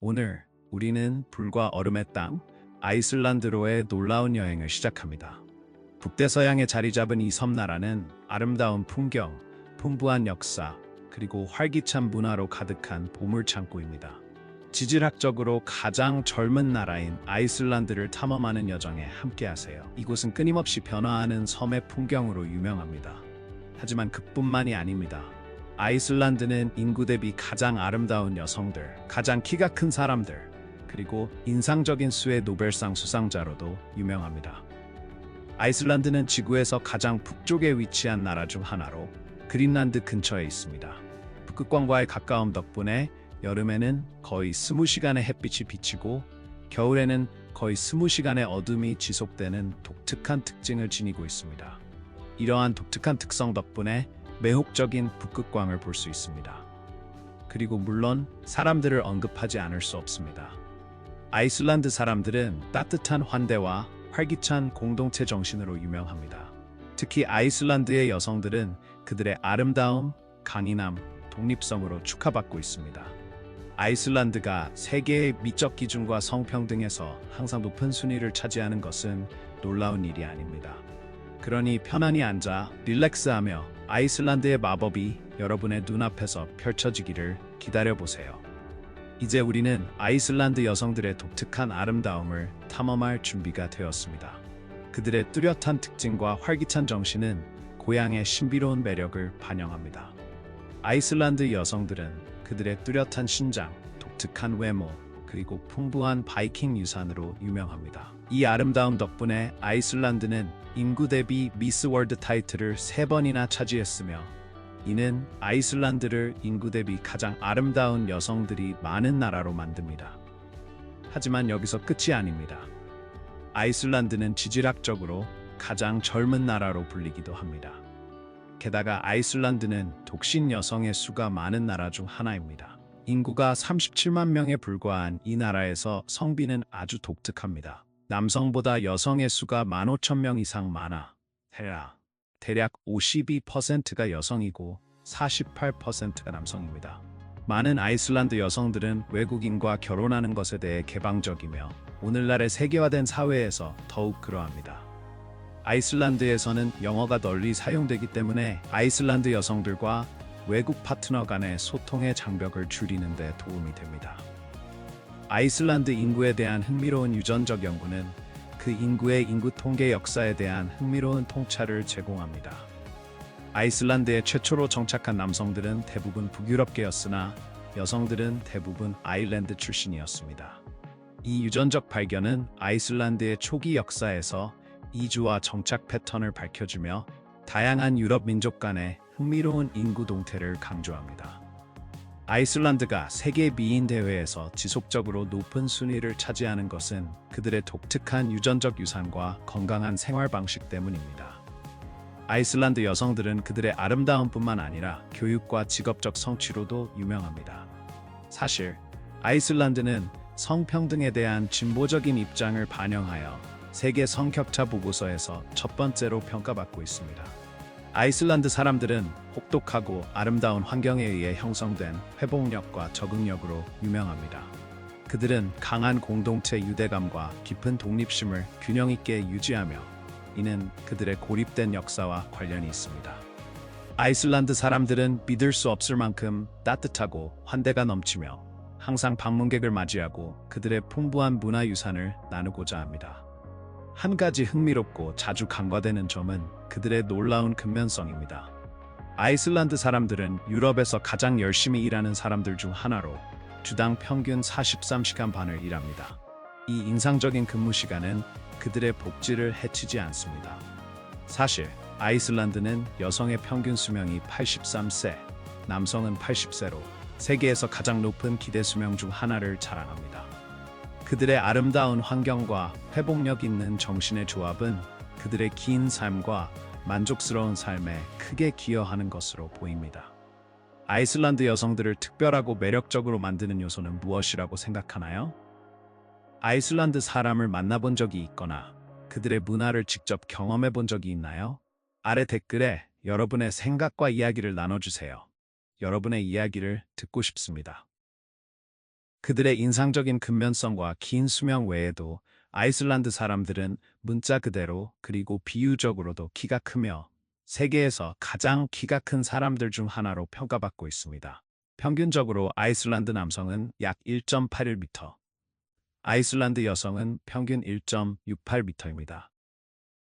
오늘 우리는 불과 얼음의 땅, 아이슬란드로의 놀라운 여행을 시작합니다. 북대서양에 자리 잡은 이 섬나라는 아름다운 풍경, 풍부한 역사, 그리고 활기찬 문화로 가득한 보물창고입니다. 지질학적으로 가장 젊은 나라인 아이슬란드를 탐험하는 여정에 함께하세요. 이곳은 끊임없이 변화하는 섬의 풍경으로 유명합니다. 하지만 그뿐만이 아닙니다. 아이슬란드는 인구 대비 가장 아름다운 여성들, 가장 키가 큰 사람들, 그리고 인상적인 수의 노벨상 수상자로도 유명합니다. 아이슬란드는 지구에서 가장 북쪽에 위치한 나라 중 하나로 그린란드 근처에 있습니다. 북극광과의 가까움 덕분에 여름에는 거의 20시간의 햇빛이 비치고 겨울에는 거의 20시간의 어둠이 지속되는 독특한 특징을 지니고 있습니다. 이러한 독특한 특성 덕분에 매혹적인 북극광을 볼 수 있습니다. 그리고 물론 사람들을 언급하지 않을 수 없습니다. 아이슬란드 사람들은 따뜻한 환대와 활기찬 공동체 정신으로 유명합니다. 특히 아이슬란드의 여성들은 그들의 아름다움, 강인함, 독립성으로 축하받고 있습니다. 아이슬란드가 세계의 미적 기준과 성평등에서 항상 높은 순위를 차지하는 것은 놀라운 일이 아닙니다. 그러니 편안히 앉아 릴렉스하며 아이슬란드의 마법이 여러분의 눈앞에서 펼쳐지기를 기다려보세요. 이제 우리는 아이슬란드 여성들의 독특한 아름다움을 탐험할 준비가 되었습니다. 그들의 뚜렷한 특징과 활기찬 정신은 고향의 신비로운 매력을 반영합니다. 아이슬란드 여성들은 그들의 뚜렷한 신장, 독특한 외모, 그리고 풍부한 바이킹 유산으로 유명합니다. 이 아름다움 덕분에 아이슬란드는 인구 대비 미스 월드 타이틀을 3번이나 차지했으며 이는 아이슬란드를 인구 대비 가장 아름다운 여성들이 많은 나라로 만듭니다. 하지만 여기서 끝이 아닙니다. 아이슬란드는 지질학적으로 가장 젊은 나라로 불리기도 합니다. 게다가 아이슬란드는 독신 여성의 수가 많은 나라 중 하나입니다. 인구가 37만 명에 불과한 이 나라에서 성비는 아주 독특합니다. 남성보다 여성의 수가 15,000명 이상 많아 대략 52%가 여성이고 48%가 남성입니다. 많은 아이슬란드 여성들은 외국인과 결혼하는 것에 대해 개방적이며 오늘날의 세계화된 사회에서 더욱 그러합니다. 아이슬란드에서는 영어가 널리 사용되기 때문에 아이슬란드 여성들과 외국 파트너 간의 소통의 장벽을 줄이는 데 도움이 됩니다. 아이슬란드 인구에 대한 흥미로운 유전적 연구는 그 인구의 인구 통계 역사에 대한 흥미로운 통찰을 제공합니다. 아이슬란드에 최초로 정착한 남성들은 대부분 북유럽계였으나 여성들은 대부분 아일랜드 출신이었습니다. 이 유전적 발견은 아이슬란드의 초기 역사에서 이주와 정착 패턴을 밝혀주며 다양한 유럽 민족 간의 흥미로운 인구 동태를 강조합니다. 아이슬란드가 세계 미인 대회에서 지속적으로 높은 순위를 차지하는 것은 그들의 독특한 유전적 유산과 건강한 생활 방식 때문입니다. 아이슬란드 여성들은 그들의 아름다움뿐만 아니라 교육과 직업적 성취로도 유명합니다. 사실 아이슬란드는 성평등에 대한 진보적인 입장을 반영하여 세계 성격차 보고서에서 첫 번째로 평가받고 있습니다. 아이슬란드 사람들은 혹독하고 아름다운 환경에 의해 형성된 회복력과 적응력으로 유명합니다. 그들은 강한 공동체 유대감과 깊은 독립심을 균형 있게 유지하며 이는 그들의 고립된 역사와 관련이 있습니다. 아이슬란드 사람들은 믿을 수 없을 만큼 따뜻하고 환대가 넘치며 항상 방문객을 맞이하고 그들의 풍부한 문화유산을 나누고자 합니다. 한 가지 흥미롭고 자주 간과되는 점은 그들의 놀라운 근면성입니다. 아이슬란드 사람들은 유럽에서 가장 열심히 일하는 사람들 중 하나로 주당 평균 43시간 반을 일합니다. 이 인상적인 근무 시간은 그들의 복지를 해치지 않습니다. 사실 아이슬란드는 여성의 평균 수명이 83세, 남성은 80세로 세계에서 가장 높은 기대 수명 중 하나를 자랑합니다. 그들의 아름다운 환경과 회복력 있는 정신의 조합은 그들의 긴 삶과 만족스러운 삶에 크게 기여하는 것으로 보입니다. 아이슬란드 여성들을 특별하고 매력적으로 만드는 요소는 무엇이라고 생각하나요? 아이슬란드 사람을 만나본 적이 있거나 그들의 문화를 직접 경험해 본 적이 있나요? 아래 댓글에 여러분의 생각과 이야기를 나눠주세요. 여러분의 이야기를 듣고 싶습니다. 그들의 인상적인 근면성과 긴 수명 외에도 아이슬란드 사람들은 문자 그대로 그리고 비유적으로도 키가 크며 세계에서 가장 키가 큰 사람들 중 하나로 평가받고 있습니다. 평균적으로 아이슬란드 남성은 약 1.81m, 아이슬란드 여성은 평균 1.68m입니다.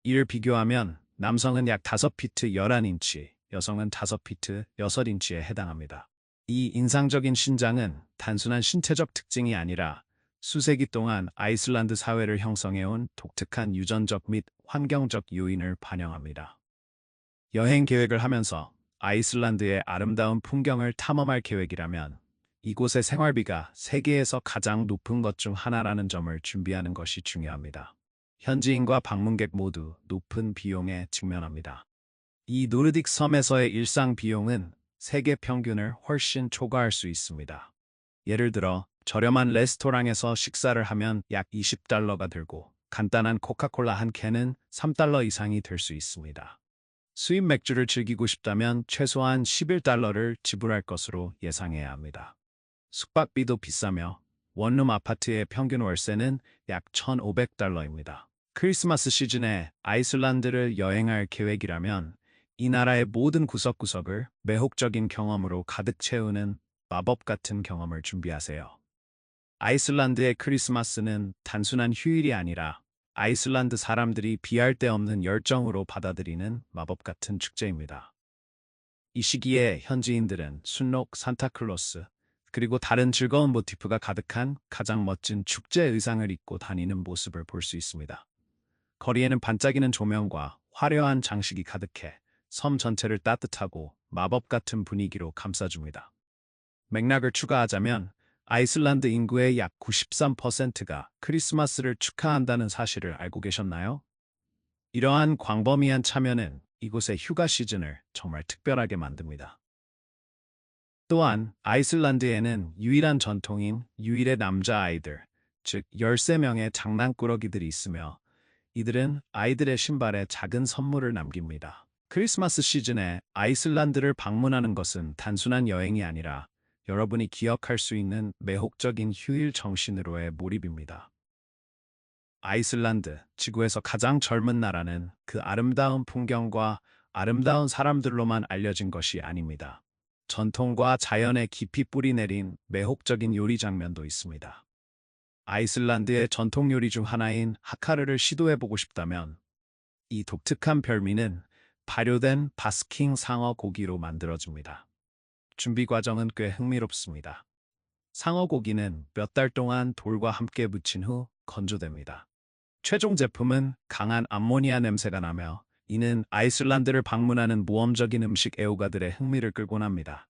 이를 비교하면 남성은 약 5피트 11인치, 여성은 5피트 6인치에 해당합니다. 이 인상적인 신장은 단순한 신체적 특징이 아니라 수세기 동안 아이슬란드 사회를 형성해온 독특한 유전적 및 환경적 요인을 반영합니다. 여행 계획을 하면서 아이슬란드의 아름다운 풍경을 탐험할 계획이라면 이곳의 생활비가 세계에서 가장 높은 것 중 하나라는 점을 준비하는 것이 중요합니다. 현지인과 방문객 모두 높은 비용에 직면합니다. 이 노르딕 섬에서의 일상 비용은 세계 평균을 훨씬 초과할 수 있습니다. 예를 들어 저렴한 레스토랑에서 식사를 하면 약 20달러가 들고 간단한 코카콜라 한 캔은 3달러 이상이 될 수 있습니다. 수입 맥주를 즐기고 싶다면 최소한 11달러를 지불할 것으로 예상해야 합니다. 숙박비도 비싸며 원룸 아파트의 평균 월세는 약 1,500달러입니다. 크리스마스 시즌에 아이슬란드를 여행할 계획이라면 이 나라의 모든 구석구석을 매혹적인 경험으로 가득 채우는 마법 같은 경험을 준비하세요. 아이슬란드의 크리스마스는 단순한 휴일이 아니라 아이슬란드 사람들이 비할 데 없는 열정으로 받아들이는 마법 같은 축제입니다. 이 시기에 현지인들은 순록, 산타클로스, 그리고 다른 즐거운 모티프가 가득한 가장 멋진 축제 의상을 입고 다니는 모습을 볼 수 있습니다. 거리에는 반짝이는 조명과 화려한 장식이 가득해 섬 전체를 따뜻하고 마법 같은 분위기로 감싸줍니다. 맥락을 추가하자면 아이슬란드 인구의 약 93%가 크리스마스를 축하한다는 사실을 알고 계셨나요? 이러한 광범위한 참여는 이곳의 휴가 시즌을 정말 특별하게 만듭니다. 또한 아이슬란드에는 유일한 전통인 유일의 남자아이들, 즉 13명의 장난꾸러기들이 있으며 이들은 아이들의 신발에 작은 선물을 남깁니다. 크리스마스 시즌에 아이슬란드를 방문하는 것은 단순한 여행이 아니라 여러분이 기억할 수 있는 매혹적인 휴일 정신으로의 몰입입니다. 아이슬란드, 지구에서 가장 젊은 나라는 그 아름다운 풍경과 아름다운 사람들로만 알려진 것이 아닙니다. 전통과 자연에 깊이 뿌리내린 매혹적인 요리 장면도 있습니다. 아이슬란드의 전통 요리 중 하나인 하카르를 시도해보고 싶다면 이 독특한 별미는 발효된 바스킹 상어 고기로 만들어집니다. 준비 과정은 꽤 흥미롭습니다. 상어 고기는 몇 달 동안 돌과 함께 무친 후 건조됩니다. 최종 제품은 강한 암모니아 냄새가 나며 이는 아이슬란드를 방문하는 모험적인 음식 애호가들의 흥미를 끌곤 합니다.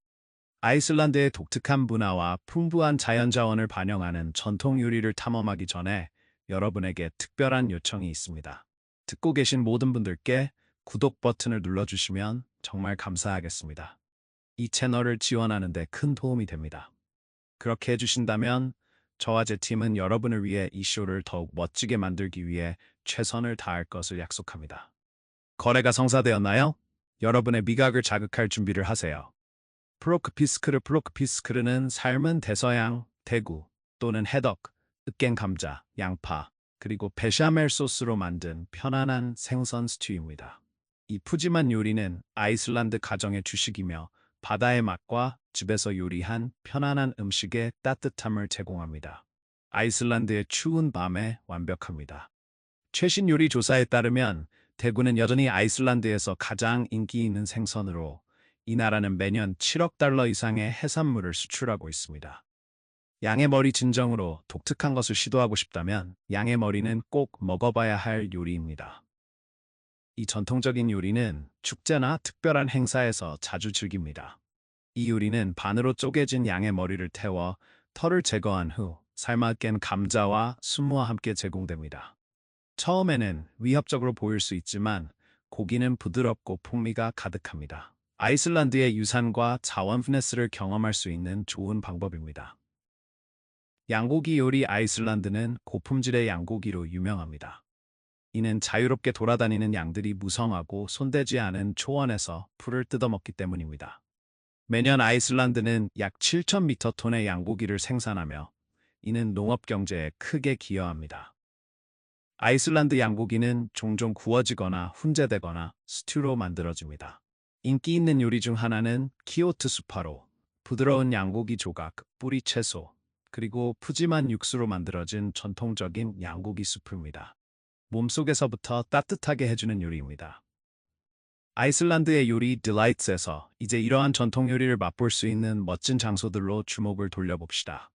아이슬란드의 독특한 문화와 풍부한 자연자원을 반영하는 전통 요리를 탐험하기 전에 여러분에게 특별한 요청이 있습니다. 듣고 계신 모든 분들께 구독 버튼을 눌러주시면 정말 감사하겠습니다. 이 채널을 지원하는 데 큰 도움이 됩니다. 그렇게 해주신다면 저와 제 팀은 여러분을 위해 이 쇼를 더욱 멋지게 만들기 위해 최선을 다할 것을 약속합니다. 거래가 성사되었나요? 여러분의 미각을 자극할 준비를 하세요. 프로크피스크르는 삶은 대서양, 대구 또는 해덕, 으깬 감자, 양파, 그리고 베샤멜 소스로 만든 편안한 생선 스튜입니다. 이 푸짐한 요리는 아이슬란드 가정의 주식이며 바다의 맛과 집에서 요리한 편안한 음식의 따뜻함을 제공합니다. 아이슬란드의 추운 밤에 완벽합니다. 최신 요리 조사에 따르면 대구는 여전히 아이슬란드에서 가장 인기 있는 생선으로 이 나라는 매년 7억 달러 이상의 해산물을 수출하고 있습니다. 양의 머리 진정으로 독특한 것을 시도하고 싶다면 양의 머리는 꼭 먹어봐야 할 요리입니다. 이 전통적인 요리는 축제나 특별한 행사에서 자주 즐깁니다. 이 요리는 반으로 쪼개진 양의 머리를 태워 털을 제거한 후 삶아 깬 감자와 순무와 함께 제공됩니다. 처음에는 위협적으로 보일 수 있지만 고기는 부드럽고 풍미가 가득합니다. 아이슬란드의 유산과 자원 피네스를 경험할 수 있는 좋은 방법입니다. 양고기 요리 아이슬란드는 고품질의 양고기로 유명합니다. 이는 자유롭게 돌아다니는 양들이 무성하고 손대지 않은 초원에서 풀을 뜯어먹기 때문입니다. 매년 아이슬란드는 약 7,000미터 톤의 양고기를 생산하며 이는 농업 경제에 크게 기여합니다. 아이슬란드 양고기는 종종 구워지거나 훈제되거나 스튜로 만들어집니다. 인기 있는 요리 중 하나는 키오트 수파로, 부드러운 양고기 조각, 뿌리 채소, 그리고 푸짐한 육수로 만들어진 전통적인 양고기 수프입니다. 몸속에서부터 따뜻하게 해주는 요리입니다. 아이슬란드의 요리 딜라이트에서 이제 이러한 전통 요리를 맛볼 수 있는 멋진 장소들로 주목을 돌려봅시다.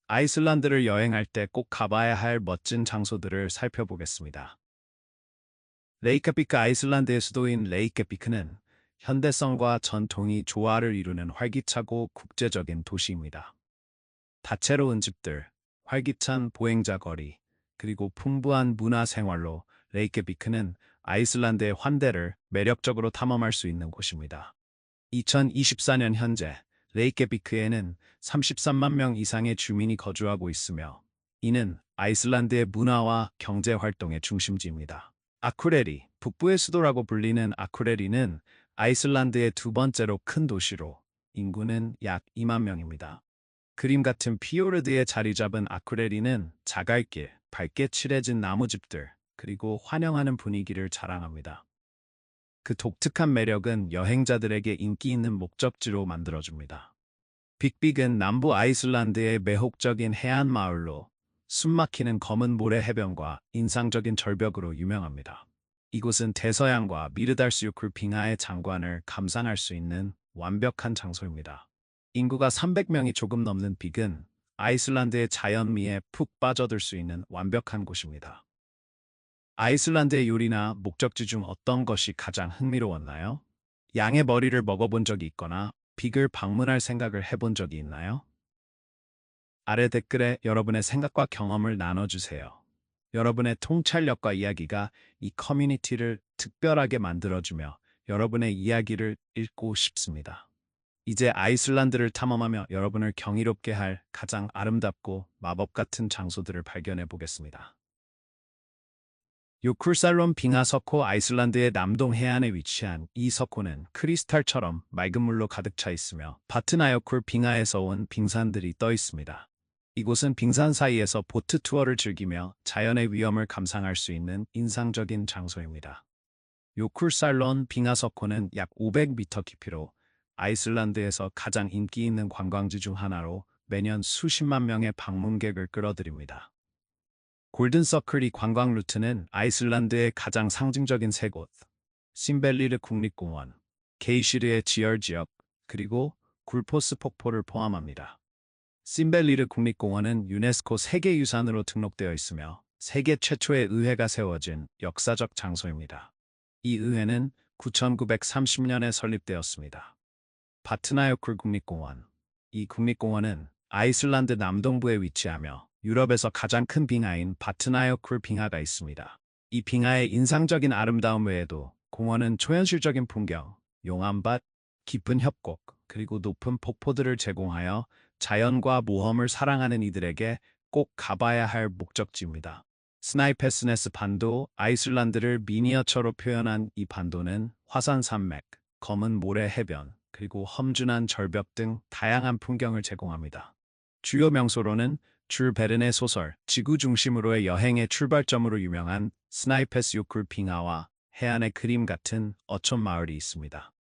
아이슬란드를 여행할 때 꼭 가봐야 할 멋진 장소들을 살펴보겠습니다. 레이크비크. 아이슬란드의 수도인 레이크비크는 현대성과 전통이 조화를 이루는 활기차고 국제적인 도시입니다. 다채로운 집들, 활기찬 보행자 거리, 그리고 풍부한 문화 생활로 레이크비크는 아이슬란드의 환대를 매력적으로 탐험할 수 있는 곳입니다. 2024년 현재 레이크비크에는 33만 명 이상의 주민이 거주하고 있으며 이는 아이슬란드의 문화와 경제 활동의 중심지입니다. 아쿠레리, 북부의 수도라고 불리는 아쿠레리는 아이슬란드의 두 번째로 큰 도시로 인구는 약 2만 명입니다. 그림 같은 피요르드에 자리 잡은 아쿠레리는 자갈길, 밝게 칠해진 나무집들, 그리고 환영하는 분위기를 자랑합니다. 그 독특한 매력은 여행자들에게 인기 있는 목적지로 만들어줍니다. 빅빅은 남부 아이슬란드의 매혹적인 해안 마을로 숨막히는 검은 모래 해변과 인상적인 절벽으로 유명합니다. 이곳은 대서양과 미르달스요쿨 빙하의 장관을 감상할 수 있는 완벽한 장소입니다. 인구가 300명이 조금 넘는 빅은 아이슬란드의 자연미에 푹 빠져들 수 있는 완벽한 곳입니다. 아이슬란드의 요리나 목적지 중 어떤 것이 가장 흥미로웠나요? 양의 머리를 먹어본 적이 있거나 빅을 방문할 생각을 해본 적이 있나요? 아래 댓글에 여러분의 생각과 경험을 나눠주세요. 여러분의 통찰력과 이야기가 이 커뮤니티를 특별하게 만들어주며 여러분의 이야기를 읽고 싶습니다. 이제 아이슬란드를 탐험하며 여러분을 경이롭게 할 가장 아름답고 마법 같은 장소들을 발견해 보겠습니다. 요쿨살론 빙하 석호. 아이슬란드의 남동 해안에 위치한 이 석호는 크리스탈처럼 맑은 물로 가득 차 있으며 바트나요쿨 빙하에서 온 빙산들이 떠 있습니다. 이곳은 빙산 사이에서 보트 투어를 즐기며 자연의 위엄을 감상할 수 있는 인상적인 장소입니다. 요쿨살론 빙하 석호는 약 500m 깊이로 아이슬란드에서 가장 인기 있는 관광지 중 하나로 매년 수십만 명의 방문객을 끌어들입니다. 골든서클. 이 관광 루트는 아이슬란드의 가장 상징적인 세 곳, 심벨리르 국립공원, 게이시르의 지열 지역, 그리고 굴포스 폭포를 포함합니다. 심벨리르 국립공원은 유네스코 세계유산으로 등록되어 있으며 세계 최초의 의회가 세워진 역사적 장소입니다. 이 의회는 9930년에 설립되었습니다. 바트나요쿨 국립공원. 이 국립공원은 아이슬란드 남동부에 위치하며 유럽에서 가장 큰 빙하인 바트나요쿨 빙하가 있습니다. 이 빙하의 인상적인 아름다움 외에도 공원은 초현실적인 풍경, 용암밭, 깊은 협곡, 그리고 높은 폭포들을 제공하여 자연과 모험을 사랑하는 이들에게 꼭 가봐야 할 목적지입니다. 스나이페스네스 반도. 아이슬란드를 미니어처로 표현한 이 반도는 화산 산맥, 검은 모래 해변, 그리고 험준한 절벽 등 다양한 풍경을 제공합니다. 주요 명소로는 줄 베른의 소설 지구 중심으로의 여행의 출발점으로 유명한 스나이페스요쿨 빙하와 해안의 그림 같은 어촌 마을이 있습니다.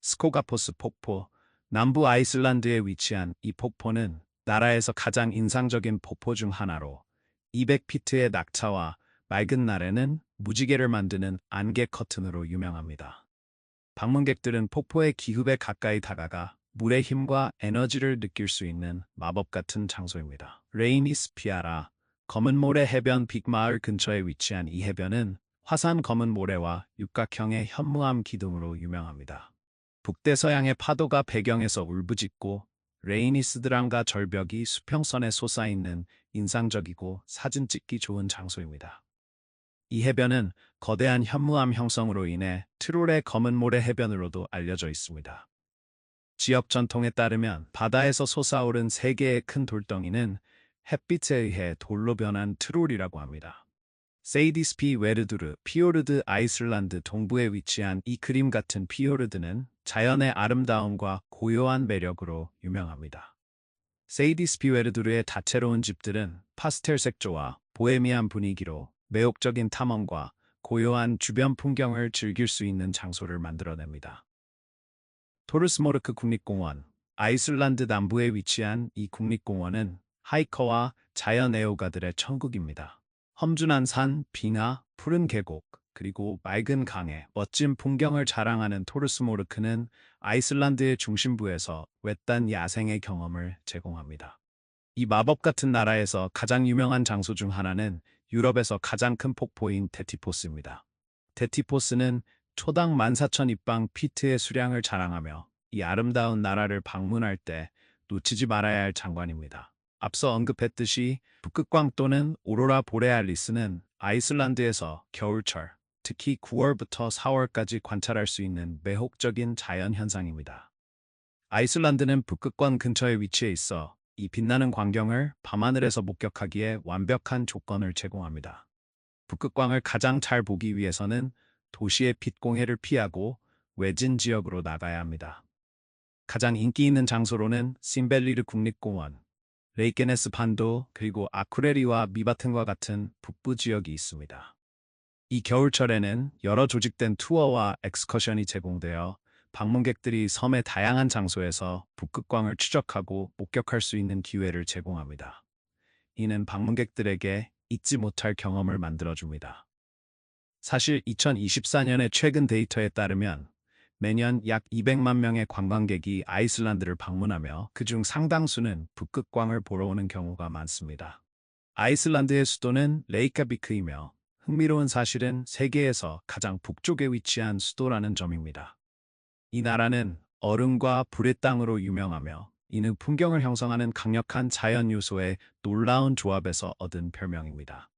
스코가포스 폭포. 남부 아이슬란드에 위치한 이 폭포는 나라에서 가장 인상적인 폭포 중 하나로 200피트의 낙차와 맑은 날에는 무지개를 만드는 안개 커튼으로 유명합니다. 방문객들은 폭포의 기슭에 가까이 다가가 물의 힘과 에너지를 느낄 수 있는 마법 같은 장소입니다. 레이니스피아라. 검은 모래 해변. 빅마을 근처에 위치한 이 해변은 화산 검은 모래와 육각형의 현무암 기둥으로 유명합니다. 북대서양의 파도가 배경에서 울부짖고 레이니스드랑가 절벽이 수평선에 솟아있는 인상적이고 사진 찍기 좋은 장소입니다. 이 해변은 거대한 현무암 형성으로 인해 트롤의 검은 모래 해변으로도 알려져 있습니다. 지역 전통에 따르면 바다에서 솟아오른 세 개의 큰 돌덩이는 햇빛에 의해 돌로 변한 트롤이라고 합니다. 세이디스피 웨르두르 피요르드. 아이슬란드 동부에 위치한 이 그림 같은 피요르드는 자연의 아름다움과 고요한 매력으로 유명합니다. 세이디스피웨르두르의 다채로운 집들은 파스텔 색조와 보헤미안 분위기로 매혹적인 탐험과 고요한 주변 풍경을 즐길 수 있는 장소를 만들어냅니다. 토르스모르크 국립공원, 아이슬란드 남부에 위치한 이 국립공원은 하이커와 자연 애호가들의 천국입니다. 험준한 산, 빙하, 푸른 계곡, 그리고 맑은 강의 멋진 풍경을 자랑하는 토르스모르크는 아이슬란드의 중심부에서 외딴 야생의 경험을 제공합니다. 이 마법 같은 나라에서 가장 유명한 장소 중 하나는 유럽에서 가장 큰 폭포인 데티포스입니다. 데티포스는 초당 14,000 입방 피트의 수량을 자랑하며 이 아름다운 나라를 방문할 때 놓치지 말아야 할 장관입니다. 앞서 언급했듯이 북극광 또는 오로라 보레알리스는 아이슬란드에서 겨울철, 특히 9월부터 4월까지 관찰할 수 있는 매혹적인 자연 현상입니다. 아이슬란드는 북극권 근처에 위치해 있어 이 빛나는 광경을 밤하늘에서 목격하기에 완벽한 조건을 제공합니다. 북극광을 가장 잘 보기 위해서는 도시의 빛공해를 피하고 외진 지역으로 나가야 합니다. 가장 인기 있는 장소로는 심벨리르 국립공원, 레이케네스 반도 그리고 아쿠레리와 미바튼과 같은 북부 지역이 있습니다. 이 겨울철에는 여러 조직된 투어와 엑스커션이 제공되어 방문객들이 섬의 다양한 장소에서 북극광을 추적하고 목격할 수 있는 기회를 제공합니다. 이는 방문객들에게 잊지 못할 경험을 만들어줍니다. 사실 2024년의 최근 데이터에 따르면 매년 약 200만 명의 관광객이 아이슬란드를 방문하며 그중 상당수는 북극광을 보러 오는 경우가 많습니다. 아이슬란드의 수도는 레이카비크이며 흥미로운 사실은 세계에서 가장 북쪽에 위치한 수도라는 점입니다. 이 나라는 얼음과 불의 땅으로 유명하며 이는 풍경을 형성하는 강력한 자연 요소의 놀라운 조합에서 얻은 별명입니다.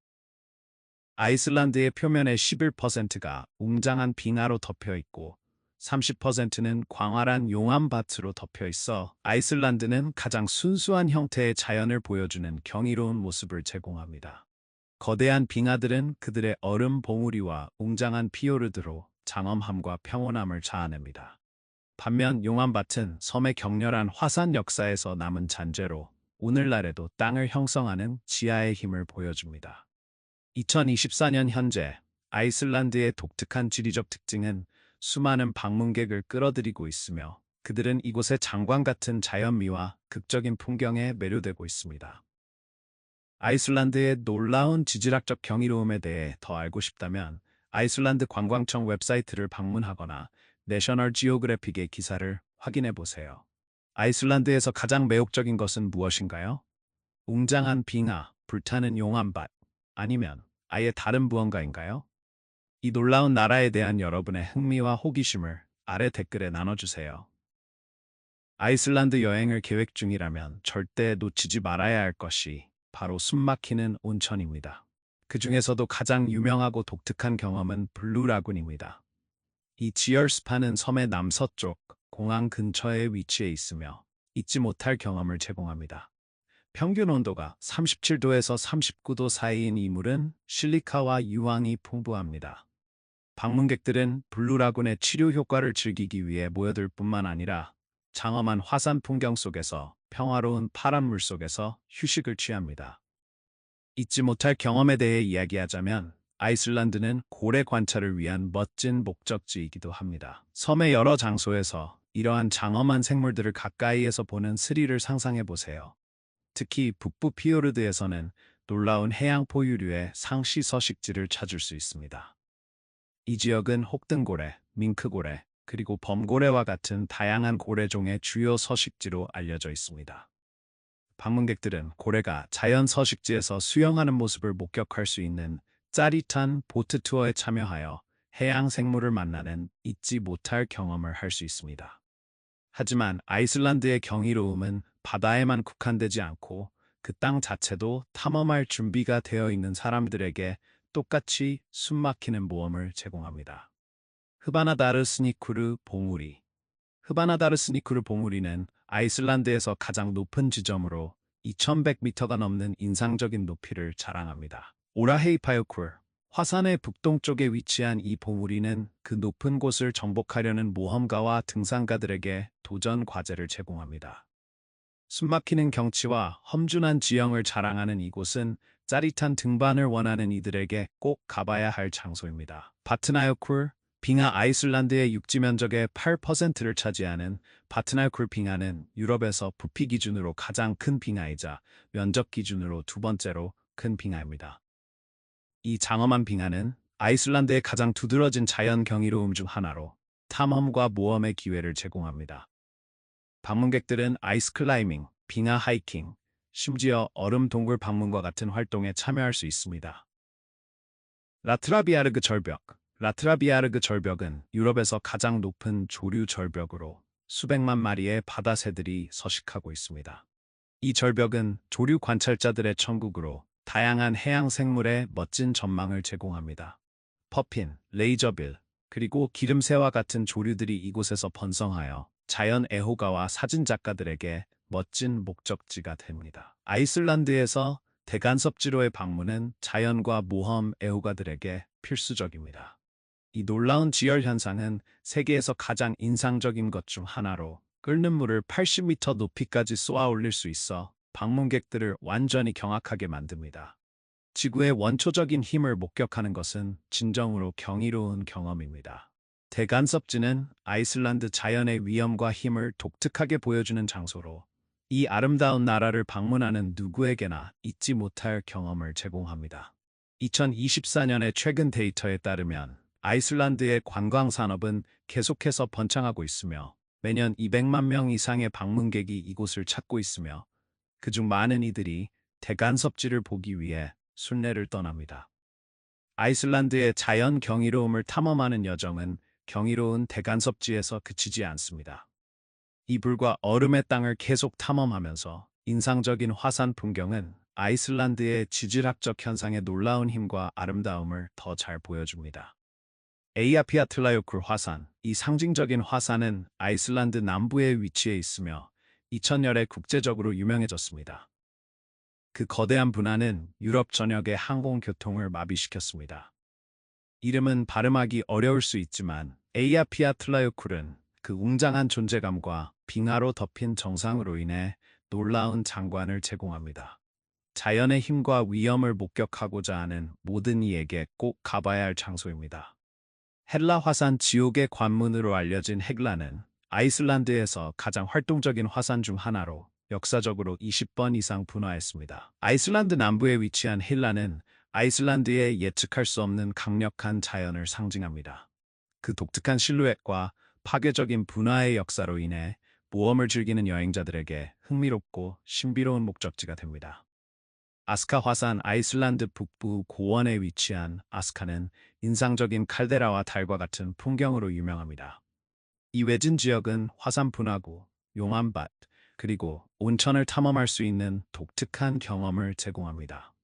아이슬란드의 표면의 11%가 웅장한 빙하로 덮여 있고 30%는 광활한 용암밭으로 덮여 있어 아이슬란드는 가장 순수한 형태의 자연을 보여주는 경이로운 모습을 제공합니다. 거대한 빙하들은 그들의 얼음 봉우리와 웅장한 피오르드로 장엄함과 평온함을 자아냅니다. 반면 용암밭은 섬의 격렬한 화산 역사에서 남은 잔재로 오늘날에도 땅을 형성하는 지하의 힘을 보여줍니다. 2024년 현재 아이슬란드의 독특한 지리적 특징은 수많은 방문객을 끌어들이고 있으며 그들은 이곳의 장관 같은 자연미와 극적인 풍경에 매료되고 있습니다. 아이슬란드의 놀라운 지질학적 경이로움에 대해 더 알고 싶다면 아이슬란드 관광청 웹사이트를 방문하거나 내셔널 지오그래픽의 기사를 확인해 보세요. 아이슬란드에서 가장 매혹적인 것은 무엇인가요? 웅장한 빙하, 불타는 용암밭, 아니면 아예 다른 무언가인가요? 이 놀라운 나라에 대한 여러분의 흥미와 호기심을 아래 댓글에 나눠주세요. 아이슬란드 여행을 계획 중이라면 절대 놓치지 말아야 할 것이 바로 숨막히는 온천입니다. 그 중에서도 가장 유명하고 독특한 경험은 블루라군입니다. 이 지얼스파는 섬의 남서쪽 공항 근처에 위치해 있으며 잊지 못할 경험을 제공합니다. 평균 온도가 37도에서 39도 사이인 이 물은 실리카와 유황이 풍부합니다. 방문객들은 블루라군의 치료 효과를 즐기기 위해 모여들 뿐만 아니라 장엄한 화산 풍경 속에서 평화로운 파란 물 속에서 휴식을 취합니다. 잊지 못할 경험에 대해 이야기하자면 아이슬란드는 고래 관찰을 위한 멋진 목적지이기도 합니다. 섬의 여러 장소에서 이러한 장엄한 생물들을 가까이에서 보는 스릴을 상상해 보세요. 특히 북부 피오르드에서는 놀라운 해양 포유류의 상시 서식지를 찾을 수 있습니다. 이 지역은 혹등고래, 밍크고래, 그리고 범고래와 같은 다양한 고래종의 주요 서식지로 알려져 있습니다. 방문객들은 고래가 자연 서식지에서 수영하는 모습을 목격할 수 있는 짜릿한 보트 투어에 참여하여 해양 생물을 만나는 잊지 못할 경험을 할 수 있습니다. 하지만 아이슬란드의 경이로움은 바다에만 국한되지 않고 그 땅 자체도 탐험할 준비가 되어 있는 사람들에게 똑같이 숨막히는 모험을 제공합니다. 흐바나다르스니쿠르 봉우리. 흐바나다르스니쿠르 봉우리는 아이슬란드에서 가장 높은 지점으로 2100m가 넘는 인상적인 높이를 자랑합니다. 오라헤이파요쿨. 화산의 북동쪽에 위치한 이 봉우리는 그 높은 곳을 정복하려는 모험가와 등산가들에게 도전 과제를 제공합니다. 숨막히는 경치와 험준한 지형을 자랑하는 이곳은 짜릿한 등반을 원하는 이들에게 꼭 가봐야 할 장소입니다. 바트나요쿨 빙하 아이슬란드의 육지 면적의 8%를 차지하는 바트나요쿨 빙하는 유럽에서 부피 기준으로 가장 큰 빙하이자 면적 기준으로 두 번째로 큰 빙하입니다. 이 장엄한 빙하는 아이슬란드의 가장 두드러진 자연 경이로움 중 하나로 탐험과 모험의 기회를 제공합니다. 방문객들은 아이스 클라이밍, 빙하 하이킹, 심지어 얼음 동굴 방문과 같은 활동에 참여할 수 있습니다. 라트라비아르그 절벽 라트라비아르그 절벽은 유럽에서 가장 높은 조류 절벽으로 수백만 마리의 바다 새들이 서식하고 있습니다. 이 절벽은 조류 관찰자들의 천국으로 다양한 해양 생물의 멋진 전망을 제공합니다. 퍼핀, 레이저빌, 그리고 기름새와 같은 조류들이 이곳에서 번성하여 자연 애호가와 사진작가들에게 멋진 목적지가 됩니다. 아이슬란드에서 대간섭지로의 방문은 자연과 모험 애호가들에게 필수적입니다. 이 놀라운 지열 현상은 세계에서 가장 인상적인 것 중 하나로 끓는 물을 80m 높이까지 쏘아 올릴 수 있어 방문객들을 완전히 경악하게 만듭니다. 지구의 원초적인 힘을 목격하는 것은 진정으로 경이로운 경험입니다. 대간섭지는 아이슬란드 자연의 위엄과 힘을 독특하게 보여주는 장소로 이 아름다운 나라를 방문하는 누구에게나 잊지 못할 경험을 제공합니다. 2024년의 최근 데이터에 따르면 아이슬란드의 관광 산업은 계속해서 번창하고 있으며 매년 200만 명 이상의 방문객이 이곳을 찾고 있으며 그중 많은 이들이 대간섭지를 보기 위해 순례를 떠납니다. 아이슬란드의 자연 경이로움을 탐험하는 여정은 경이로운 대간섭지에서 그치지 않습니다. 이불과 얼음의 땅을 계속 탐험하면서 인상적인 화산 풍경은 아이슬란드의 지질학적 현상의 놀라운 힘과 아름다움을 더 잘 보여줍니다. 에이아피아틀라요쿨 화산, 이 상징적인 화산은 아이슬란드 남부에 위치해 있으며 2000년에 국제적으로 유명해졌습니다. 그 거대한 분화는 유럽 전역의 항공교통을 마비시켰습니다. 이름은 발음하기 어려울 수 있지만 에이아피아틀라요쿨은 그 웅장한 존재감과 빙하로 덮인 정상으로 인해 놀라운 장관을 제공합니다. 자연의 힘과 위엄을 목격하고자 하는 모든 이에게 꼭 가봐야 할 장소입니다. 헬라 화산 지옥의 관문으로 알려진 헬라는 아이슬란드에서 가장 활동적인 화산 중 하나로 역사적으로 20번 이상 분화했습니다. 아이슬란드 남부에 위치한 헬라는 아이슬란드의 예측할 수 없는 강력한 자연을 상징합니다. 그 독특한 실루엣과 파괴적인 분화의 역사로 인해 모험을 즐기는 여행자들에게 흥미롭고 신비로운 목적지가 됩니다. 아스카 화산 아이슬란드 북부 고원에 위치한 아스카는 인상적인 칼데라와 달과 같은 풍경으로 유명합니다. 이 외진 지역은 화산 분화구, 용암밭, 그리고 온천을 탐험할 수 있는 독특한 경험을 제공합니다.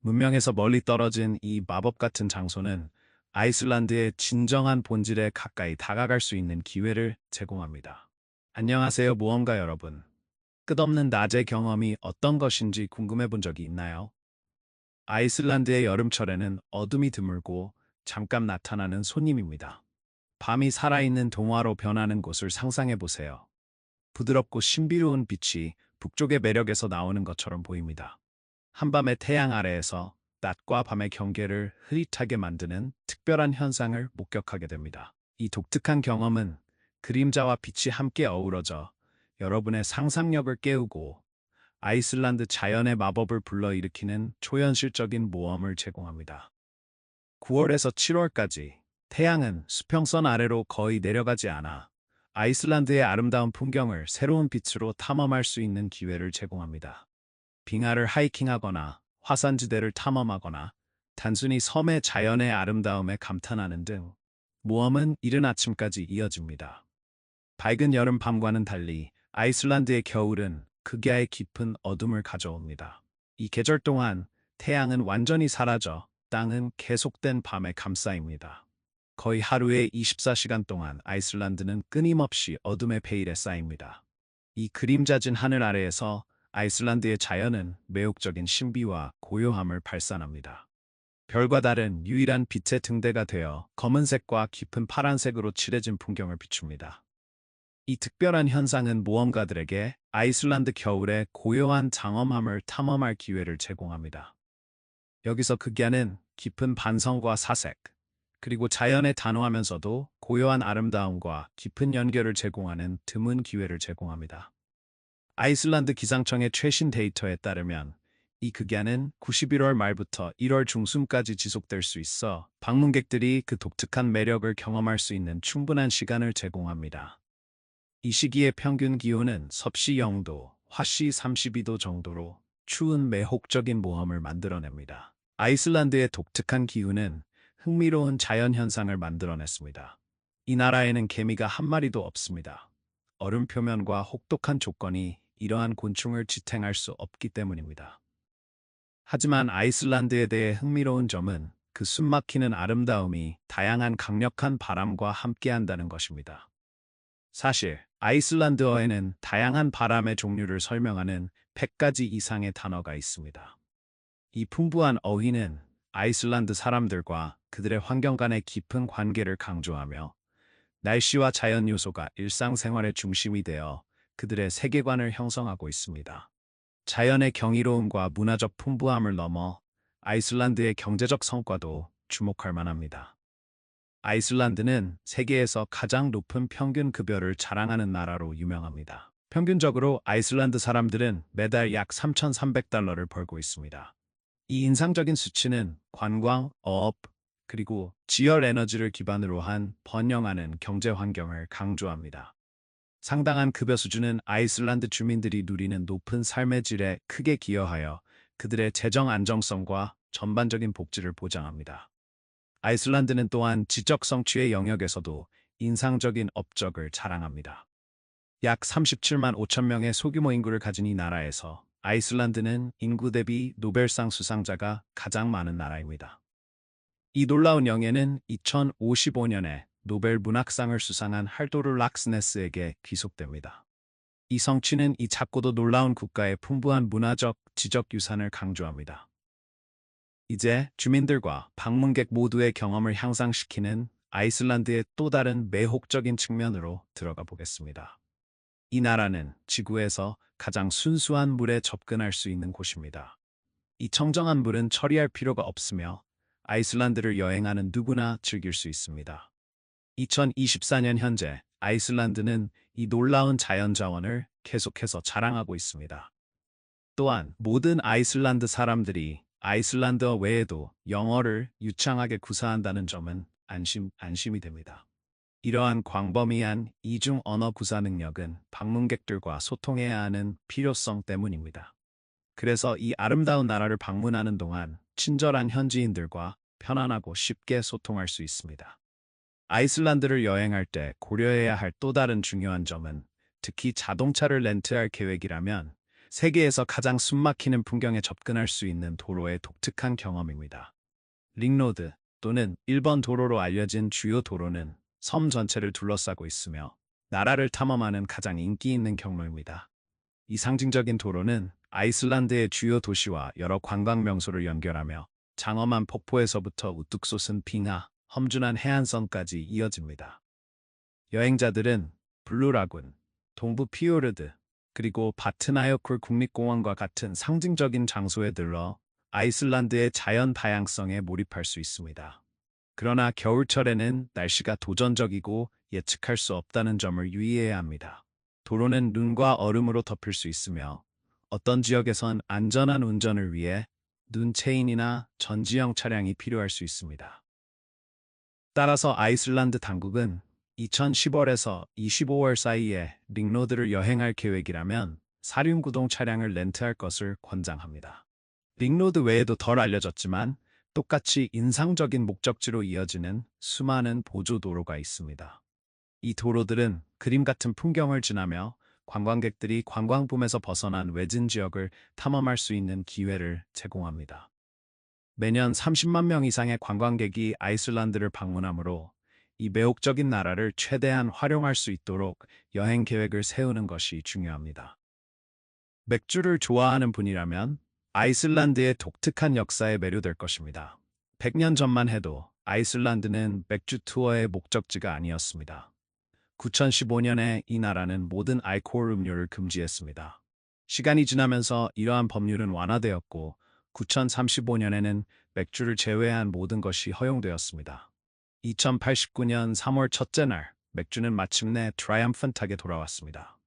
문명에서 멀리 떨어진 이 마법 같은 장소는 아이슬란드의 진정한 본질에 가까이 다가갈 수 있는 기회를 제공합니다. 안녕하세요, 모험가 여러분. 끝없는 낮의 경험이 어떤 것인지 궁금해 본 적이 있나요? 아이슬란드의 여름철에는 어둠이 드물고 잠깐 나타나는 손님입니다. 밤이 살아있는 동화로 변하는 곳을 상상해 보세요. 부드럽고 신비로운 빛이 북쪽의 매력에서 나오는 것처럼 보입니다. 한밤의 태양 아래에서 낮과 밤의 경계를 흐릿하게 만드는 특별한 현상을 목격하게 됩니다. 이 독특한 경험은 그림자와 빛이 함께 어우러져 여러분의 상상력을 깨우고 아이슬란드 자연의 마법을 불러일으키는 초현실적인 모험을 제공합니다. 9월에서 7월까지 태양은 수평선 아래로 거의 내려가지 않아 아이슬란드의 아름다운 풍경을 새로운 빛으로 탐험할 수 있는 기회를 제공합니다. 빙하를 하이킹하거나 화산지대를 탐험하거나 단순히 섬의 자연의 아름다움에 감탄하는 등 모험은 이른 아침까지 이어집니다. 밝은 여름 밤과는 달리 아이슬란드의 겨울은 극야의 깊은 어둠을 가져옵니다. 이 계절 동안 태양은 완전히 사라져 땅은 계속된 밤에 감싸입니다. 거의 하루에 24시간 동안 아이슬란드는 끊임없이 어둠의 베일에 쌓입니다. 이 그림자진 하늘 아래에서 아이슬란드의 자연은 매혹적인 신비와 고요함을 발산합니다. 별과 달은 유일한 빛의 등대가 되어 검은색과 깊은 파란색으로 칠해진 풍경을 비춥니다. 이 특별한 현상은 모험가들에게 아이슬란드 겨울의 고요한 장엄함을 탐험할 기회를 제공합니다. 여기서 극야는 깊은 반성과 사색, 그리고 자연에 단호하면서도 고요한 아름다움과 깊은 연결을 제공하는 드문 기회를 제공합니다. 아이슬란드 기상청의 최신 데이터에 따르면 이 극야는 91월 말부터 1월 중순까지 지속될 수 있어 방문객들이 그 독특한 매력을 경험할 수 있는 충분한 시간을 제공합니다. 이 시기의 평균 기온은 섭씨 0도, 화씨 32도 정도로 추운 매혹적인 모험을 만들어냅니다. 아이슬란드의 독특한 기후는 흥미로운 자연 현상을 만들어냈습니다. 이 나라에는 개미가 한 마리도 없습니다. 얼음 표면과 혹독한 조건이 이러한 곤충을 지탱할 수 없기 때문입니다. 하지만 아이슬란드에 대해 흥미로운 점은 그 숨막히는 아름다움이 다양한 강력한 바람과 함께한다는 것입니다. 사실 아이슬란드어에는 다양한 바람의 종류를 설명하는 100가지 이상의 단어가 있습니다. 이 풍부한 어휘는 아이슬란드 사람들과 그들의 환경 간의 깊은 관계를 강조하며 날씨와 자연 요소가 일상생활의 중심이 되어 그들의 세계관을 형성하고 있습니다. 자연의 경이로움과 문화적 풍부함을 넘어 아이슬란드의 경제적 성과도 주목할 만합니다. 아이슬란드는 세계에서 가장 높은 평균 급여를 자랑하는 나라로 유명합니다. 평균적으로 아이슬란드 사람들은 매달 약 3,300달러를 벌고 있습니다. 이 인상적인 수치는 관광, 어업, 그리고 지열 에너지를 기반으로 한 번영하는 경제 환경을 강조합니다. 상당한 급여 수준은 아이슬란드 주민들이 누리는 높은 삶의 질에 크게 기여하여 그들의 재정 안정성과 전반적인 복지를 보장합니다. 아이슬란드는 또한 지적 성취의 영역에서도 인상적인 업적을 자랑합니다. 약 37만 5천 명의 소규모 인구를 가진 이 나라에서 아이슬란드는 인구 대비 노벨상 수상자가 가장 많은 나라입니다. 이 놀라운 영예는 2055년에 노벨 문학상을 수상한 할도르 락스네스에게 귀속됩니다. 이 성취는 이 작고도 놀라운 국가의 풍부한 문화적, 지적 유산을 강조합니다. 이제 주민들과 방문객 모두의 경험을 향상시키는 아이슬란드의 또 다른 매혹적인 측면으로 들어가 보겠습니다. 이 나라는 지구에서 가장 순수한 물에 접근할 수 있는 곳입니다. 이 청정한 물은 처리할 필요가 없으며 아이슬란드를 여행하는 누구나 즐길 수 있습니다. 2024년 현재 아이슬란드는 이 놀라운 자연 자원을 계속해서 자랑하고 있습니다. 또한 모든 아이슬란드 사람들이 아이슬란드어 외에도 영어를 유창하게 구사한다는 점은 안심이 됩니다. 이러한 광범위한 이중 언어 구사 능력은 방문객들과 소통해야 하는 필요성 때문입니다. 그래서 이 아름다운 나라를 방문하는 동안 친절한 현지인들과 편안하고 쉽게 소통할 수 있습니다. 아이슬란드를 여행할 때 고려해야 할 또 다른 중요한 점은 특히 자동차를 렌트할 계획이라면 세계에서 가장 숨막히는 풍경에 접근할 수 있는 도로의 독특한 경험입니다. 링로드 또는 1번 도로로 알려진 주요 도로는 섬 전체를 둘러싸고 있으며 나라를 탐험하는 가장 인기 있는 경로입니다. 이 상징적인 도로는 아이슬란드의 주요 도시와 여러 관광 명소를 연결하며 장엄한 폭포에서부터 우뚝 솟은 빙하, 험준한 해안선까지 이어집니다. 여행자들은 블루라군, 동부 피오르드, 그리고 바트나여쿨 국립공원과 같은 상징적인 장소에 들러 아이슬란드의 자연 다양성에 몰입할 수 있습니다. 그러나 겨울철에는 날씨가 도전적이고 예측할 수 없다는 점을 유의해야 합니다. 도로는 눈과 얼음으로 덮일 수 있으며 어떤 지역에선 안전한 운전을 위해 눈 체인이나 전지형 차량이 필요할 수 있습니다. 따라서 아이슬란드 당국은 2010월에서 25월 사이에 링로드를 여행할 계획이라면 사륜구동 차량을 렌트할 것을 권장합니다. 링로드 외에도 덜 알려졌지만 똑같이 인상적인 목적지로 이어지는 수많은 보조도로가 있습니다. 이 도로들은 그림 같은 풍경을 지나며 관광객들이 관광붐에서 벗어난 외진 지역을 탐험할 수 있는 기회를 제공합니다. 매년 30만 명 이상의 관광객이 아이슬란드를 방문하므로 이 매혹적인 나라를 최대한 활용할 수 있도록 여행 계획을 세우는 것이 중요합니다. 맥주를 좋아하는 분이라면 아이슬란드의 독특한 역사에 매료될 것입니다. 100년 전만 해도 아이슬란드는 맥주 투어의 목적지가 아니었습니다. 2015년에 이 나라는 모든 알코올 음료를 금지했습니다. 시간이 지나면서 이러한 법률은 완화되었고 2035년에는 맥주를 제외한 모든 것이 허용되었습니다. 2089년 3월 첫째 날, 맥주는 마침내 트라이엄펀트하게 돌아왔습니다.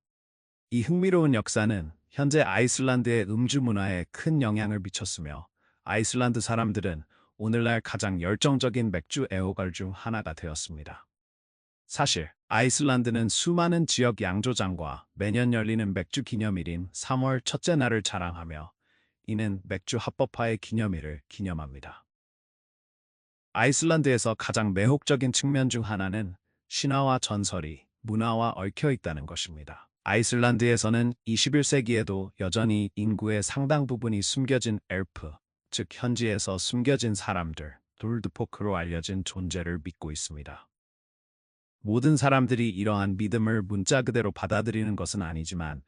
이 흥미로운 역사는 현재 아이슬란드의 음주 문화에 큰 영향을 미쳤으며 아이슬란드 사람들은 오늘날 가장 열정적인 맥주 애호가 중 하나가 되었습니다. 사실 아이슬란드는 수많은 지역 양조장과 매년 열리는 맥주 기념일인 3월 첫째 날을 자랑하며 이는 맥주 합법화의 기념일을 기념합니다. 아이슬란드에서 가장 매혹적인 측면 중 하나는 신화와 전설이 문화와 얽혀 있다는 것입니다. 아이슬란드에서는 21세기에도 여전히 인구의 상당 부분이 숨겨진 엘프, 즉 현지에서 숨겨진 사람들, 돌드포크로 알려진 존재를 믿고 있습니다. 모든 사람들이 이러한 믿음을 문자 그대로 받아들이는 것은 아니지만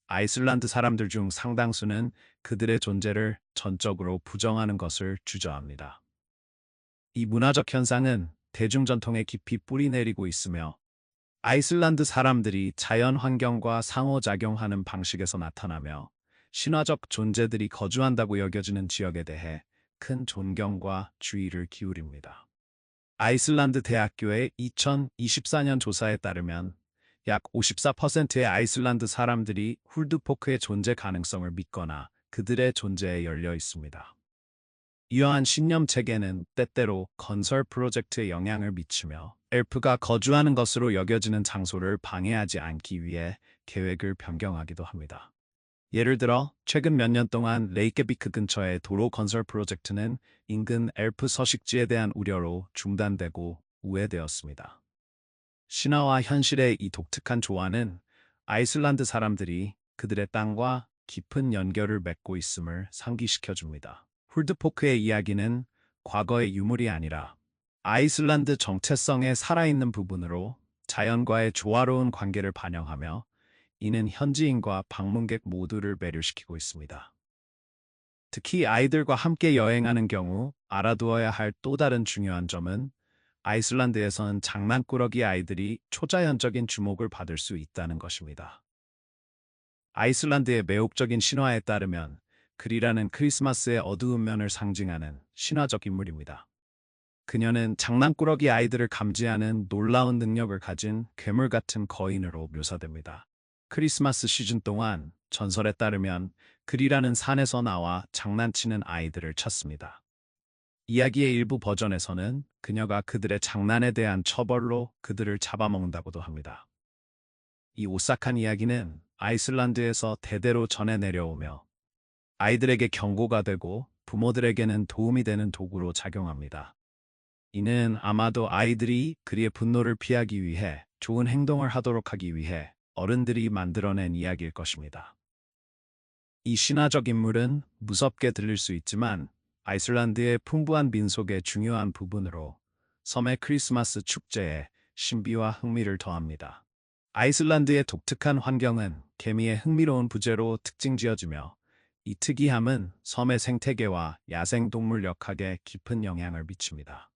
아이슬란드 사람들 중 상당수는 그들의 존재를 전적으로 부정하는 것을 주저합니다. 이 문화적 현상은 대중전통에 깊이 뿌리내리고 있으며 아이슬란드 사람들이 자연 환경과 상호작용하는 방식에서 나타나며 신화적 존재들이 거주한다고 여겨지는 지역에 대해 큰 존경과 주의를 기울입니다. 아이슬란드 대학교의 2024년 조사에 따르면 약 54%의 아이슬란드 사람들이 훌드포크의 존재 가능성을 믿거나 그들의 존재에 열려 있습니다. 이러한 신념 체계는 때때로 건설 프로젝트에 영향을 미치며 엘프가 거주하는 것으로 여겨지는 장소를 방해하지 않기 위해 계획을 변경하기도 합니다. 예를 들어 최근 몇 년 동안 레이케비크 근처의 도로 건설 프로젝트는 인근 엘프 서식지에 대한 우려로 중단되고 우회되었습니다. 신화와 현실의 이 독특한 조화는 아이슬란드 사람들이 그들의 땅과 깊은 연결을 맺고 있음을 상기시켜줍니다. 훌드포크의 이야기는 과거의 유물이 아니라 아이슬란드 정체성의 살아있는 부분으로 자연과의 조화로운 관계를 반영하며 이는 현지인과 방문객 모두를 매료시키고 있습니다. 특히 아이들과 함께 여행하는 경우 알아두어야 할 또 다른 중요한 점은 아이슬란드에서는 장난꾸러기 아이들이 초자연적인 주목을 받을 수 있다는 것입니다. 아이슬란드의 매혹적인 신화에 따르면 그리라는 크리스마스의 어두운 면을 상징하는 신화적 인물입니다. 그녀는 장난꾸러기 아이들을 감지하는 놀라운 능력을 가진 괴물 같은 거인으로 묘사됩니다. 크리스마스 시즌 동안 전설에 따르면 그리라는 산에서 나와 장난치는 아이들을 찾습니다. 이야기의 일부 버전에서는 그녀가 그들의 장난에 대한 처벌로 그들을 잡아먹는다고도 합니다. 이 오싹한 이야기는 아이슬란드에서 대대로 전해 내려오며 아이들에게 경고가 되고 부모들에게는 도움이 되는 도구로 작용합니다. 이는 아마도 아이들이 그리의 분노를 피하기 위해 좋은 행동을 하도록 하기 위해 어른들이 만들어낸 이야기일 것입니다. 이 신화적 인물은 무섭게 들릴 수 있지만 아이슬란드의 풍부한 민속의 중요한 부분으로 섬의 크리스마스 축제에 신비와 흥미를 더합니다. 아이슬란드의 독특한 환경은 개미의 흥미로운 부재로 특징지어지며 이 특이함은 섬의 생태계와 야생동물 역학에 깊은 영향을 미칩니다.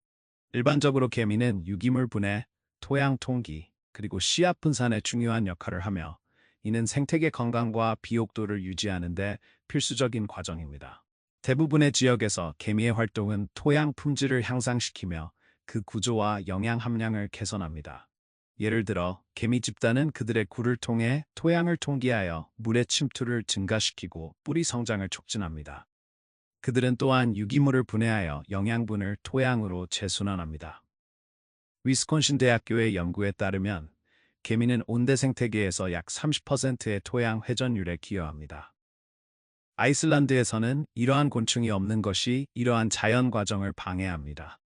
일반적으로 개미는 유기물 분해, 토양 통기, 그리고 씨앗 분산에 중요한 역할을 하며 이는 생태계 건강과 비옥도를 유지하는 데 필수적인 과정입니다. 대부분의 지역에서 개미의 활동은 토양 품질을 향상시키며 그 구조와 영양 함량을 개선합니다. 예를 들어 개미 집단은 그들의 굴을 통해 토양을 통기하여 물의 침투를 증가시키고 뿌리 성장을 촉진합니다. 그들은 또한 유기물을 분해하여 영양분을 토양으로 재순환합니다. 위스콘신 대학교의 연구에 따르면 개미는 온대 생태계에서 약 30%의 토양 회전율에 기여합니다. 아이슬란드에서는 이러한 곤충이 없는 것이 이러한 자연 과정을 방해합니다.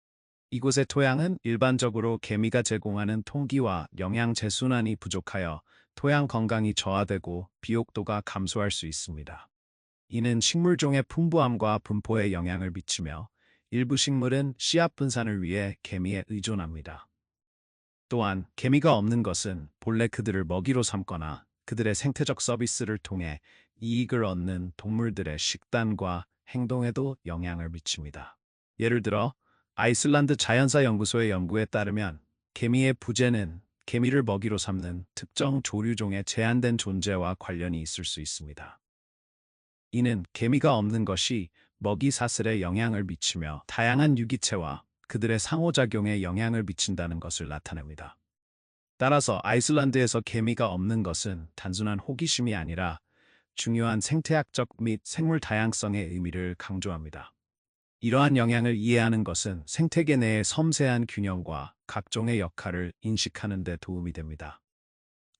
이곳의 토양은 일반적으로 개미가 제공하는 통기와 영양 재순환이 부족하여 토양 건강이 저하되고 비옥도가 감소할 수 있습니다. 이는 식물종의 풍부함과 분포에 영향을 미치며 일부 식물은 씨앗 분산을 위해 개미에 의존합니다. 또한 개미가 없는 것은 본래 그들을 먹이로 삼거나 그들의 생태적 서비스를 통해 이익을 얻는 동물들의 식단과 행동에도 영향을 미칩니다. 예를 들어 아이슬란드 자연사 연구소의 연구에 따르면 개미의 부재는 개미를 먹이로 삼는 특정 조류종의 제한된 존재와 관련이 있을 수 있습니다. 이는 개미가 없는 것이 먹이 사슬에 영향을 미치며 다양한 유기체와 그들의 상호작용에 영향을 미친다는 것을 나타냅니다. 따라서 아이슬란드에서 개미가 없는 것은 단순한 호기심이 아니라 중요한 생태학적 및 생물 다양성의 의미를 강조합니다. 이러한 영향을 이해하는 것은 생태계 내의 섬세한 균형과 각종의 역할을 인식하는 데 도움이 됩니다.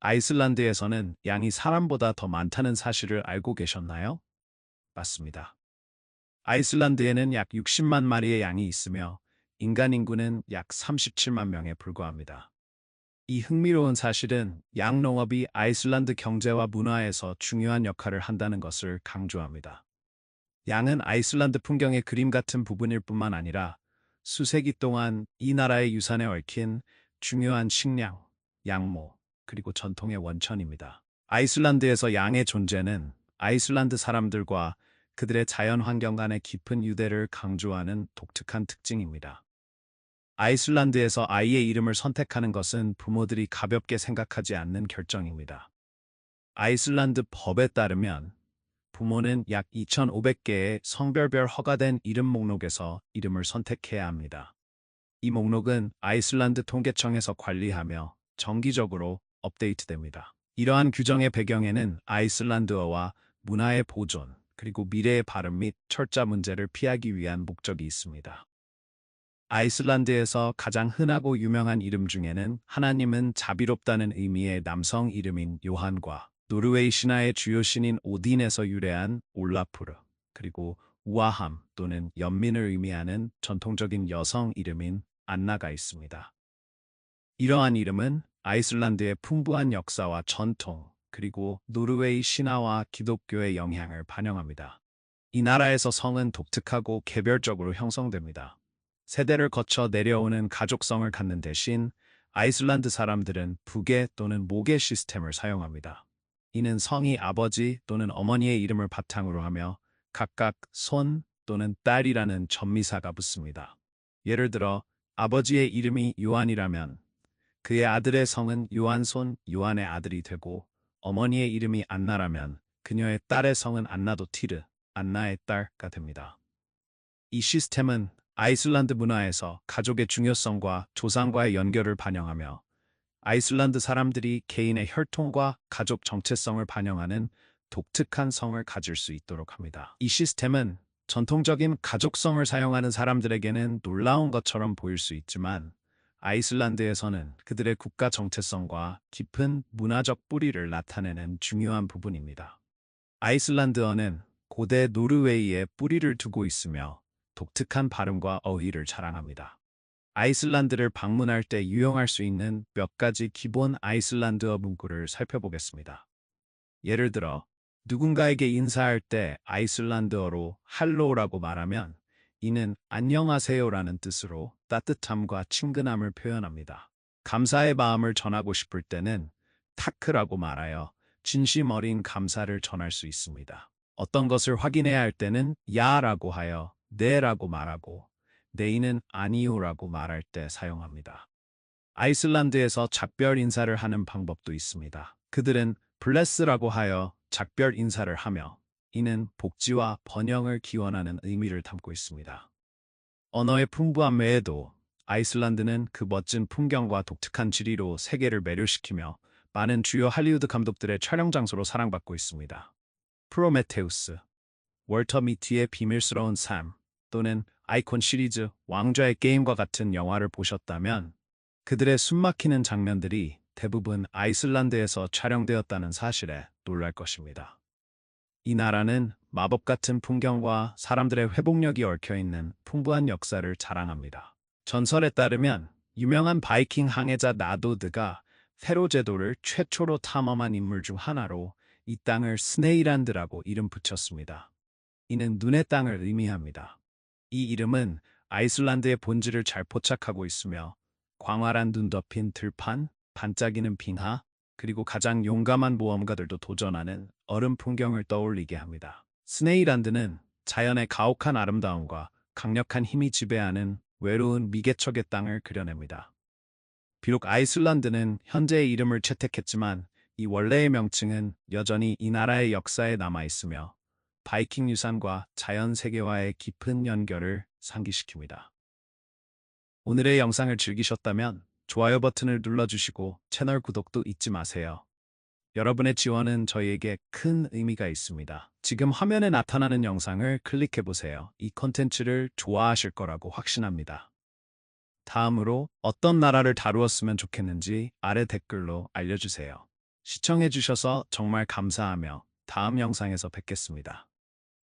아이슬란드에서는 양이 사람보다 더 많다는 사실을 알고 계셨나요? 맞습니다. 아이슬란드에는 약 60만 마리의 양이 있으며 인간 인구는 약 37만 명에 불과합니다. 이 흥미로운 사실은 양농업이 아이슬란드 경제와 문화에서 중요한 역할을 한다는 것을 강조합니다. 양은 아이슬란드 풍경의 그림 같은 부분일 뿐만 아니라 수세기 동안 이 나라의 유산에 얽힌 중요한 식량, 양모, 그리고 전통의 원천입니다. 아이슬란드에서 양의 존재는 아이슬란드 사람들과 그들의 자연 환경 간의 깊은 유대를 강조하는 독특한 특징입니다. 아이슬란드에서 아이의 이름을 선택하는 것은 부모들이 가볍게 생각하지 않는 결정입니다. 아이슬란드 법에 따르면 부모는 약 2,500개의 성별별 허가된 이름 목록에서 이름을 선택해야 합니다. 이 목록은 아이슬란드 통계청에서 관리하며 정기적으로 업데이트됩니다. 이러한 규정의 배경에는 아이슬란드어와 문화의 보존, 그리고 미래의 발음 및 철자 문제를 피하기 위한 목적이 있습니다. 아이슬란드에서 가장 흔하고 유명한 이름 중에는 하나님은 자비롭다는 의미의 남성 이름인 요한과 노르웨이 신화의 주요 신인 오딘에서 유래한 올라프르, 그리고 우아함 또는 연민을 의미하는 전통적인 여성 이름인 안나가 있습니다. 이러한 이름은 아이슬란드의 풍부한 역사와 전통, 그리고 노르웨이 신화와 기독교의 영향을 반영합니다. 이 나라에서 성은 독특하고 개별적으로 형성됩니다. 세대를 거쳐 내려오는 가족성을 갖는 대신 아이슬란드 사람들은 부계 또는 모계 시스템을 사용합니다. 이는 성이 아버지 또는 어머니의 이름을 바탕으로 하며 각각 손 또는 딸이라는 전미사가 붙습니다. 예를 들어 아버지의 이름이 요한이라면 그의 아들의 성은 요한손 요한의 아들이 되고 어머니의 이름이 안나라면 그녀의 딸의 성은 안나도티르 안나의 딸가 됩니다. 이 시스템은 아이슬란드 문화에서 가족의 중요성과 조상과의 연결을 반영하며 아이슬란드 사람들이 개인의 혈통과 가족 정체성을 반영하는 독특한 성을 가질 수 있도록 합니다. 이 시스템은 전통적인 가족성을 사용하는 사람들에게는 놀라운 것처럼 보일 수 있지만 아이슬란드에서는 그들의 국가 정체성과 깊은 문화적 뿌리를 나타내는 중요한 부분입니다. 아이슬란드어는 고대 노르웨이에 뿌리를 두고 있으며 독특한 발음과 어휘를 자랑합니다. 아이슬란드를 방문할 때 유용할 수 있는 몇 가지 기본 아이슬란드어 문구를 살펴보겠습니다. 예를 들어 누군가에게 인사할 때 아이슬란드어로 할로우라고 말하면 이는 안녕하세요라는 뜻으로 따뜻함과 친근함을 표현합니다. 감사의 마음을 전하고 싶을 때는 타크라고 말하여 진심 어린 감사를 전할 수 있습니다. 어떤 것을 확인해야 할 때는 야라고 하여 네라고 말하고 네이는 아니요라고 말할 때 사용합니다. 아이슬란드에서 작별 인사를 하는 방법도 있습니다. 그들은 블레스라고 하여 작별 인사를 하며 이는 복지와 번영을 기원하는 의미를 담고 있습니다. 언어의 풍부함 외에도 아이슬란드는 그 멋진 풍경과 독특한 지리로 세계를 매료시키며 많은 주요 할리우드 감독들의 촬영 장소로 사랑받고 있습니다. 프로메테우스, 월터 미티의 비밀스러운 삶 또는 아이콘 시리즈 왕좌의 게임과 같은 영화를 보셨다면 그들의 숨막히는 장면들이 대부분 아이슬란드에서 촬영되었다는 사실에 놀랄 것입니다. 이 나라는 마법 같은 풍경과 사람들의 회복력이 얽혀있는 풍부한 역사를 자랑합니다. 전설에 따르면 유명한 바이킹 항해자 나도드가 페로 제도를 최초로 탐험한 인물 중 하나로 이 땅을 스네이란드라고 이름 붙였습니다. 이는 눈의 땅을 의미합니다. 이 이름은 아이슬란드의 본질을 잘 포착하고 있으며 광활한 눈 덮인 들판, 반짝이는 빙하, 그리고 가장 용감한 모험가들도 도전하는 얼음 풍경을 떠올리게 합니다. 스네이란드는 자연의 가혹한 아름다움과 강력한 힘이 지배하는 외로운 미개척의 땅을 그려냅니다. 비록 아이슬란드는 현재의 이름을 채택했지만 이 원래의 명칭은 여전히 이 나라의 역사에 남아 있으며 바이킹 유산과 자연 세계와의 깊은 연결을 상기시킵니다. 오늘의 영상을 즐기셨다면 좋아요 버튼을 눌러주시고 채널 구독도 잊지 마세요. 여러분의 지원은 저희에게 큰 의미가 있습니다. 지금 화면에 나타나는 영상을 클릭해보세요. 이 콘텐츠를 좋아하실 거라고 확신합니다. 다음으로 어떤 나라를 다루었으면 좋겠는지 아래 댓글로 알려주세요. 시청해주셔서 정말 감사하며 다음 영상에서 뵙겠습니다.